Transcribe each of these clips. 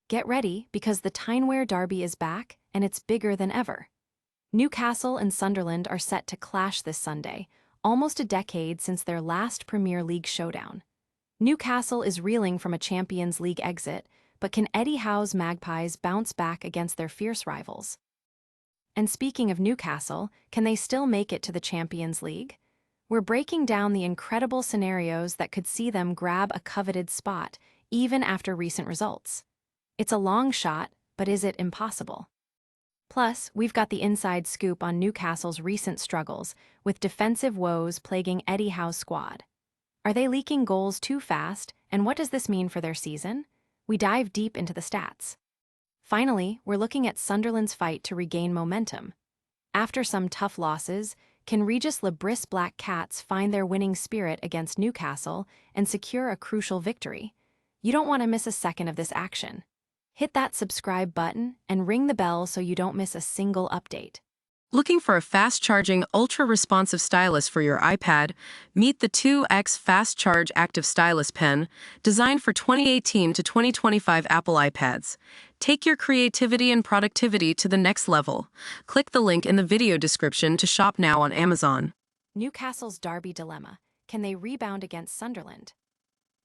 Get ready because the Tyne-Wear derby is back and it's bigger than ever. Newcastle and Sunderland are set to clash this Sunday, almost a decade since their last Premier League showdown. Newcastle is reeling from a Champions League exit, but can Eddie Howe's Magpies bounce back against their fierce rivals? And speaking of Newcastle, can they still make it to the Champions League? We're breaking down the incredible scenarios that could see them grab a coveted spot, even after recent results. It's a long shot, but is it impossible? Plus, we've got the inside scoop on Newcastle's recent struggles, with defensive woes plaguing Eddie Howe's squad. Are they leaking goals too fast, and what does this mean for their season? We dive deep into the stats. Finally, we're looking at Sunderland's fight to regain momentum. After some tough losses, can Regis Bris Black Cats find their winning spirit against Newcastle and secure a crucial victory? You don't want to miss a second of this action. Hit that subscribe button and ring the bell so you don't miss a single update. Looking for a fast-charging, ultra-responsive stylus for your iPad? Meet the 2X Fast Charge Active Stylus Pen, designed for 2018 to 2025 Apple iPads. Take your creativity and productivity to the next level. Click the link in the video description to shop now on Amazon. Newcastle's derby dilemma. Can they rebound against Sunderland?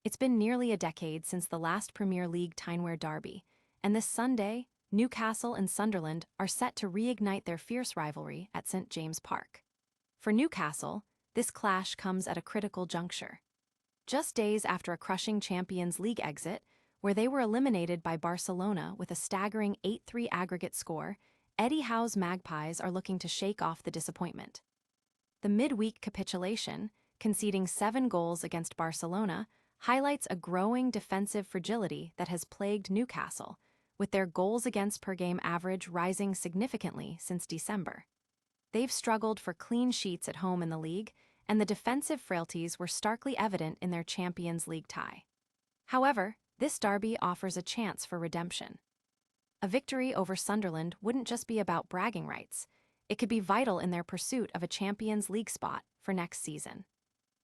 It's been nearly a decade since the last Premier League Tyne-Wear derby, and this Sunday, Newcastle and Sunderland are set to reignite their fierce rivalry at St. James Park. For Newcastle, this clash comes at a critical juncture. Just days after a crushing Champions League exit, where they were eliminated by Barcelona with a staggering 8-3 aggregate score, Eddie Howe's Magpies are looking to shake off the disappointment. The midweek capitulation, conceding 7 goals against Barcelona, highlights a growing defensive fragility that has plagued Newcastle, with their goals against per game average rising significantly since December. They've struggled for clean sheets at home in the league, and the defensive frailties were starkly evident in their Champions League tie. However, this derby offers a chance for redemption. A victory over Sunderland wouldn't just be about bragging rights. It could be vital in their pursuit of a Champions League spot for next season.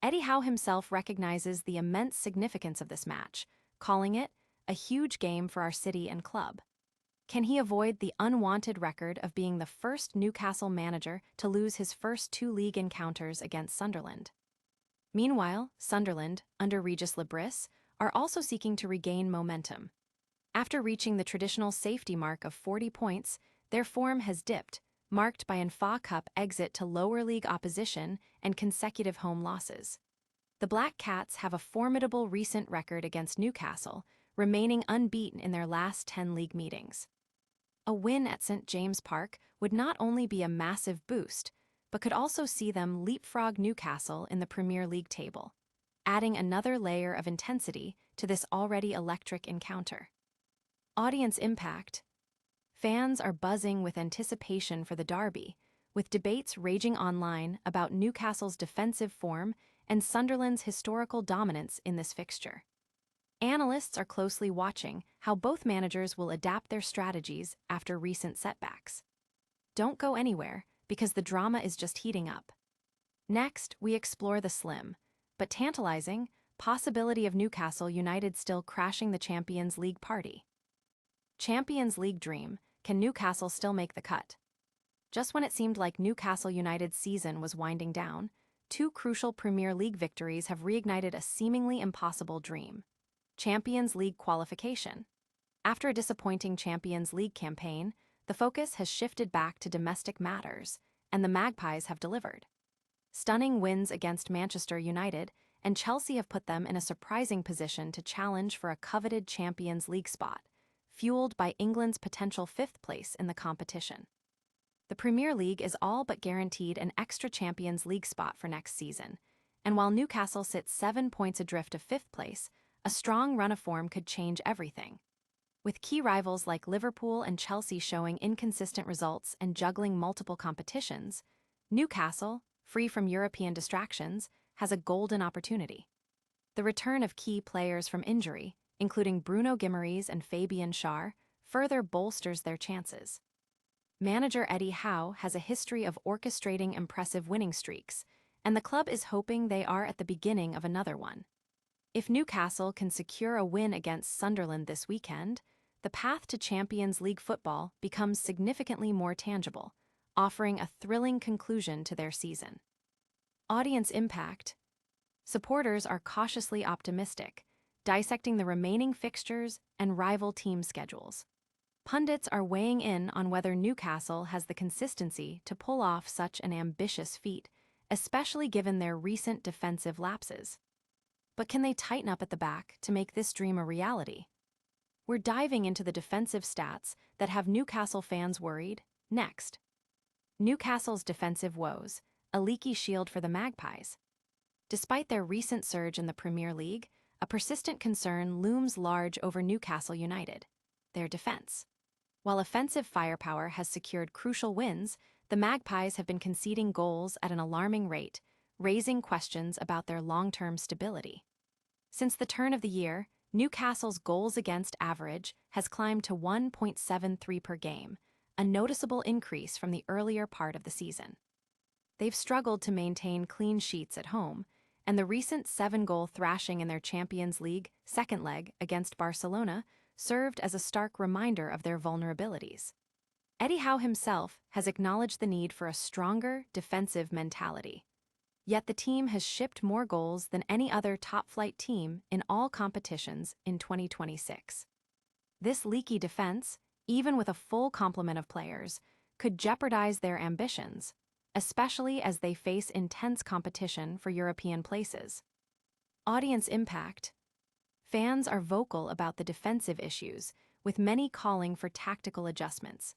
Eddie Howe himself recognizes the immense significance of this match, calling it a huge game for our city and club. Can he avoid the unwanted record of being the first Newcastle manager to lose his first 2 league encounters against Sunderland? Meanwhile, Sunderland, under Regis Bris, are also seeking to regain momentum. After reaching the traditional safety mark of 40 points, their form has dipped, marked by an FA Cup exit to lower league opposition and consecutive home losses. The Black Cats have a formidable recent record against Newcastle, remaining unbeaten in their last 10 league meetings. A win at St. James Park would not only be a massive boost, but could also see them leapfrog Newcastle in the Premier League table, adding another layer of intensity to this already electric encounter. Audience impact. Fans are buzzing with anticipation for the derby, with debates raging online about Newcastle's defensive form and Sunderland's historical dominance in this fixture. Analysts are closely watching how both managers will adapt their strategies after recent setbacks. Don't go anywhere, because the drama is just heating up. Next, we explore the slim, but tantalizing, possibility of Newcastle United still crashing the Champions League party. Champions League dream, can Newcastle still make the cut? Just when it seemed like Newcastle United's season was winding down, 2 crucial Premier League victories have reignited a seemingly impossible dream. Champions League qualification. After a disappointing Champions League campaign, the focus has shifted back to domestic matters, and the Magpies have delivered. Stunning wins against Manchester United and Chelsea have put them in a surprising position to challenge for a coveted Champions League spot, fueled by England's potential 5th place in the competition. The Premier League is all but guaranteed an extra Champions League spot for next season, and while Newcastle sits 7 points adrift of 5th place, a strong run of form could change everything. With key rivals like Liverpool and Chelsea showing inconsistent results and juggling multiple competitions, Newcastle, free from European distractions, has a golden opportunity. The return of key players from injury, including Bruno Guimaraes and Fabian Schär, further bolsters their chances. Manager Eddie Howe has a history of orchestrating impressive winning streaks, and the club is hoping they are at the beginning of another one. If Newcastle can secure a win against Sunderland this weekend, the path to Champions League football becomes significantly more tangible, offering a thrilling conclusion to their season. Audience impact. Supporters are cautiously optimistic, dissecting the remaining fixtures and rival team schedules. Pundits are weighing in on whether Newcastle has the consistency to pull off such an ambitious feat, especially given their recent defensive lapses. But can they tighten up at the back to make this dream a reality? We're diving into the defensive stats that have Newcastle fans worried next. Newcastle's defensive woes, a leaky shield for the Magpies. Despite their recent surge in the Premier League, a persistent concern looms large over Newcastle United: their defense. While offensive firepower has secured crucial wins, the Magpies have been conceding goals at an alarming rate, raising questions about their long-term stability. Since the turn of the year, Newcastle's goals against average has climbed to 1.73 per game, a noticeable increase from the earlier part of the season. They've struggled to maintain clean sheets at home, and the recent 7-goal thrashing in their Champions League second leg against Barcelona served as a stark reminder of their vulnerabilities. Eddie Howe himself has acknowledged the need for a stronger defensive mentality. Yet the team has shipped more goals than any other top-flight team in all competitions in 2026. This leaky defense, even with a full complement of players, could jeopardize their ambitions, especially as they face intense competition for European places. Audience impact. Fans are vocal about the defensive issues, with many calling for tactical adjustments.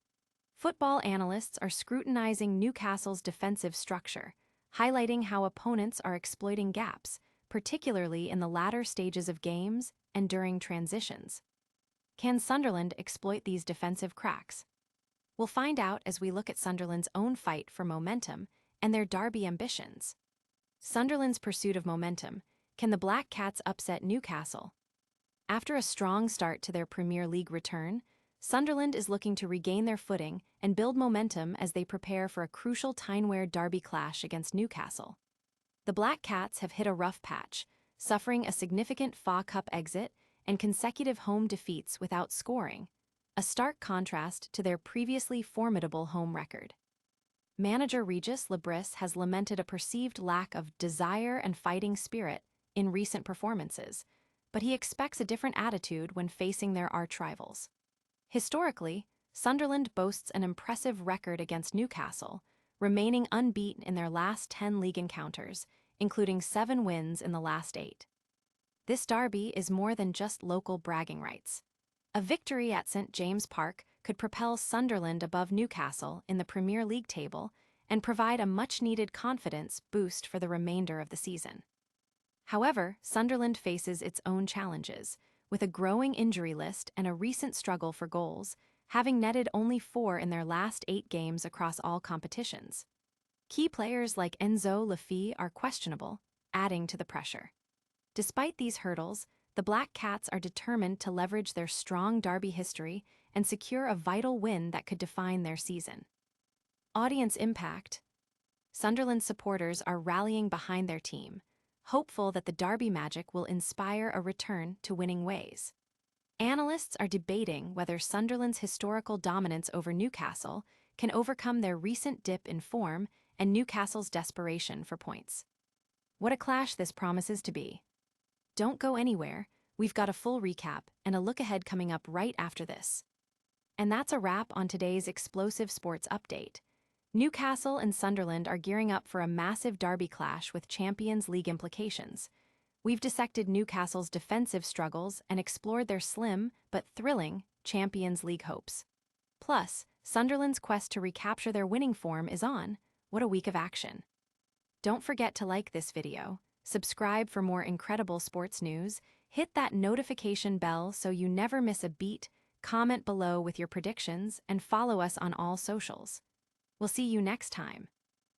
Football analysts are scrutinizing Newcastle's defensive structure, highlighting how opponents are exploiting gaps, particularly in the latter stages of games and during transitions. Can Sunderland exploit these defensive cracks? We'll find out as we look at Sunderland's own fight for momentum and their derby ambitions. Sunderland's pursuit of momentum. Can the Black Cats upset Newcastle? After a strong start to their Premier League return, Sunderland is looking to regain their footing and build momentum as they prepare for a crucial Tyne-Wear derby clash against Newcastle. The Black Cats have hit a rough patch, suffering a significant FA Cup exit and consecutive home defeats without scoring, a stark contrast to their previously formidable home record. Manager Regis Bris has lamented a perceived lack of desire and fighting spirit in recent performances, but he expects a different attitude when facing their arch-rivals. Historically, Sunderland boasts an impressive record against Newcastle, remaining unbeaten in their last 10 league encounters, including 7 wins in the last 8. This derby is more than just local bragging rights. A victory at St James Park could propel Sunderland above Newcastle in the Premier League table and provide a much-needed confidence boost for the remainder of the season. However, Sunderland faces its own challenges, with a growing injury list and a recent struggle for goals, having netted only 4 in their last 8 games across all competitions. Key players like Enzo Laffi are questionable, adding to the pressure. Despite these hurdles, the Black Cats are determined to leverage their strong derby history and secure a vital win that could define their season. Audience impact. Sunderland supporters are rallying behind their team, hopeful that the derby magic will inspire a return to winning ways. Analysts are debating whether Sunderland's historical dominance over Newcastle can overcome their recent dip in form and Newcastle's desperation for points. What a clash this promises to be. Don't go anywhere, we've got a full recap and a look ahead coming up right after this. And that's a wrap on today's explosive sports update. Newcastle and Sunderland are gearing up for a massive derby clash with Champions League implications. We've dissected Newcastle's defensive struggles and explored their slim but thrilling Champions League hopes. Plus, Sunderland's quest to recapture their winning form is on. What a week of action. Don't forget to like this video, subscribe for more incredible sports news, hit that notification bell so you never miss a beat, comment below with your predictions, and follow us on all socials. We'll see you next time.